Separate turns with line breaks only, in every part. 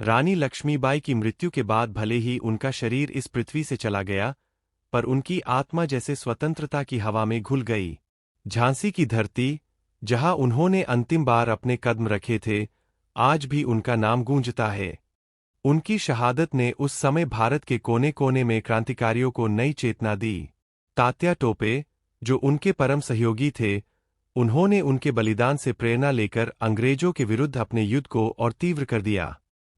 रानी लक्ष्मीबाई की मृत्यु के बाद भले ही उनका शरीर इस पृथ्वी से चला गया, पर उनकी आत्मा जैसे स्वतंत्रता की हवा में घुल गई। झांसी की धरती, जहां उन्होंने अंतिम बार अपने कदम रखे थे, आज भी उनका नाम गूंजता है। उनकी शहादत ने उस समय भारत के कोने कोने में क्रांतिकारियों को नई चेतना दी। तात्या टोपे, जो उनके परम सहयोगी थे, उन्होंने उनके बलिदान से प्रेरणा लेकर अंग्रेजों के विरुद्ध अपने युद्ध को और तीव्र कर दिया।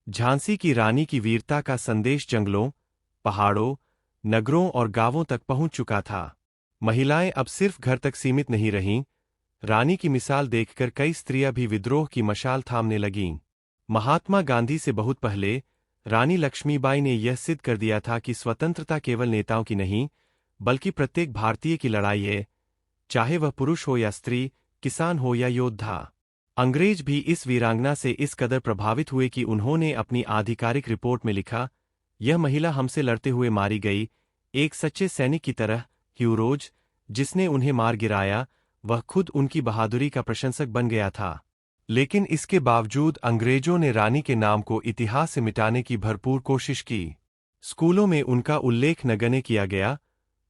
झांसी की रानी की वीरता का संदेश जंगलों, पहाड़ों, नगरों और गांवों तक पहुंच चुका था। महिलाएं अब सिर्फ घर तक सीमित नहीं रहीं, रानी की मिसाल देखकर कई स्त्रियां भी विद्रोह की मशाल थामने लगीं। महात्मा गांधी से बहुत पहले रानी लक्ष्मीबाई ने यह सिद्ध कर दिया था कि स्वतंत्रता केवल नेताओं की नहीं, बल्कि प्रत्येक भारतीय की लड़ाई है, चाहे वह पुरुष हो या स्त्री, किसान हो या योद्धा। अंग्रेज भी इस वीरांगना से इस कदर प्रभावित हुए कि उन्होंने अपनी आधिकारिक रिपोर्ट में लिखा, यह महिला हमसे लड़ते हुए मारी गई, एक सच्चे सैनिक की तरह। ह्यूरोज, जिसने उन्हें मार गिराया, वह खुद उनकी बहादुरी का प्रशंसक बन गया था। लेकिन इसके बावजूद अंग्रेजों ने रानी के नाम को इतिहास से मिटाने की भरपूर कोशिश की। स्कूलों में उनका उल्लेख नगण्य किया गया,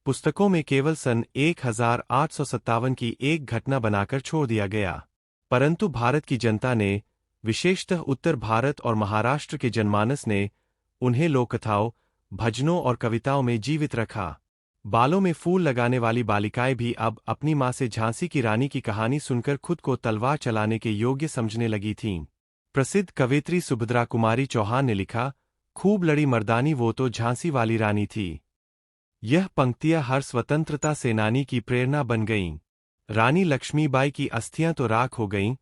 पुस्तकों में केवल सन 1857 की एक घटना बनाकर छोड़ दिया गया। परंतु भारत की जनता ने, विशेषतः उत्तर भारत और महाराष्ट्र के जनमानस ने, उन्हें लोककथाओं, भजनों और कविताओं में जीवित रखा। बालों में फूल लगाने वाली बालिकाएं भी अब अपनी मां से झांसी की रानी की कहानी सुनकर खुद को तलवार चलाने के योग्य समझने लगी थीं। प्रसिद्ध कवयित्री सुभद्रा कुमारी चौहान ने लिखा, खूब लड़ी मर्दानी वो तो झांसी वाली रानी थी। यह पंक्तियां हर स्वतंत्रता सेनानी की प्रेरणा बन गईं। रानी लक्ष्मीबाई की अस्थियां तो राख हो गईं,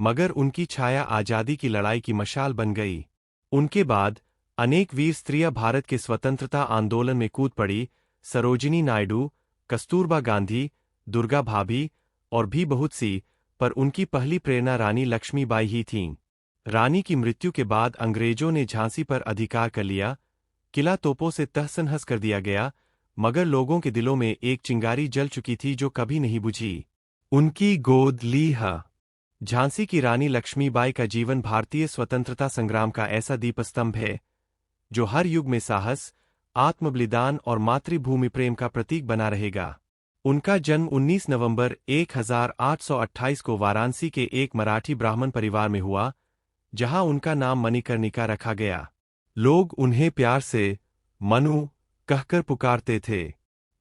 मगर उनकी छाया आजादी की लड़ाई की मशाल बन गई। उनके बाद अनेक वीर स्त्रियां भारत के स्वतंत्रता आंदोलन में कूद पड़ी। सरोजिनी नायडू, कस्तूरबा गांधी, दुर्गा भाभी और भी बहुत सी, पर उनकी पहली प्रेरणा रानी लक्ष्मीबाई ही थीं। रानी की मृत्यु के बाद अंग्रेजों ने झांसी पर अधिकार कर लिया, किला तोपों से तहस-नहस कर दिया गया, मगर लोगों के दिलों में एक चिंगारी जल चुकी थी जो कभी नहीं बुझी। उनकी गोद ली है। झांसी की रानी लक्ष्मीबाई का जीवन भारतीय स्वतंत्रता संग्राम का ऐसा दीपस्तंभ है, जो हर युग में साहस, आत्मबलिदान और मातृभूमि प्रेम का प्रतीक बना रहेगा। उनका जन्म 19 नवंबर 1828 को वाराणसी के एक मराठी ब्राह्मण परिवार में हुआ, जहां उनका नाम मणिकर्णिका रखा गया। लोग उन्हें प्यार से मनु कहकर पुकारते थे।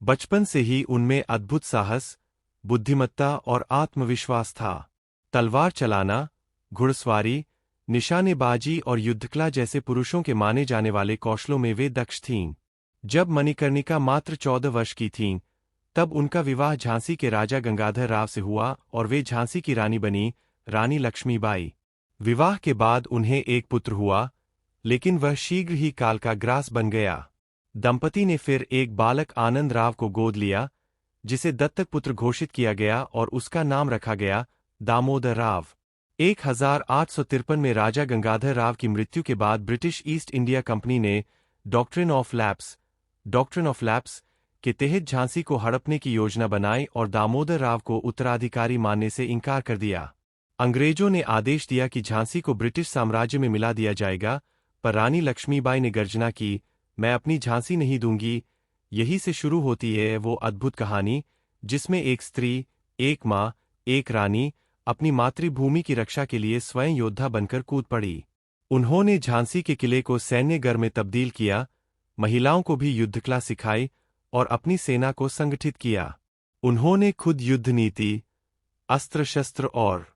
बचपन से ही उनमें अद्भुत साहस, बुद्धिमत्ता और आत्मविश्वास था। तलवार चलाना, घुड़सवारी, निशानेबाजी और युद्धकला जैसे पुरुषों के माने जाने वाले कौशलों में वे दक्ष थीं। जब मणिकर्णिका मात्र 14 वर्ष की थीं, तब उनका विवाह झांसी के राजा गंगाधर राव से हुआ और वे झांसी की रानी बनी, रानी लक्ष्मीबाई। विवाह के बाद उन्हें एक पुत्र हुआ, लेकिन वह शीघ्र ही काल का ग्रास बन गया। दंपति ने फिर एक बालक आनंद राव को गोद लिया, जिसे दत्तक पुत्र घोषित किया गया और उसका नाम रखा गया दामोदर राव। 1853 में राजा गंगाधर राव की मृत्यु के बाद ब्रिटिश ईस्ट इंडिया कंपनी ने डॉक्ट्रिन ऑफ लैप्स के तहत झांसी को हड़पने की योजना बनाई और दामोदर राव को उत्तराधिकारी मानने से इनकार कर दिया। अंग्रेजों ने आदेश दिया कि झांसी को ब्रिटिश साम्राज्य में मिला दिया जाएगा, पर रानी लक्ष्मीबाई ने गर्जना की, मैं अपनी झांसी नहीं दूंगी। यही से शुरू होती है वो अद्भुत कहानी, जिसमें एक स्त्री, एक माँ, एक रानी अपनी मातृभूमि की रक्षा के लिए स्वयं योद्धा बनकर कूद पड़ी। उन्होंने झांसी के किले को सैन्य घर में तब्दील किया, महिलाओं को भी युद्धकला सिखाई और अपनी सेना को संगठित किया। उन्होंने खुद युद्ध नीति, अस्त्र शस्त्र और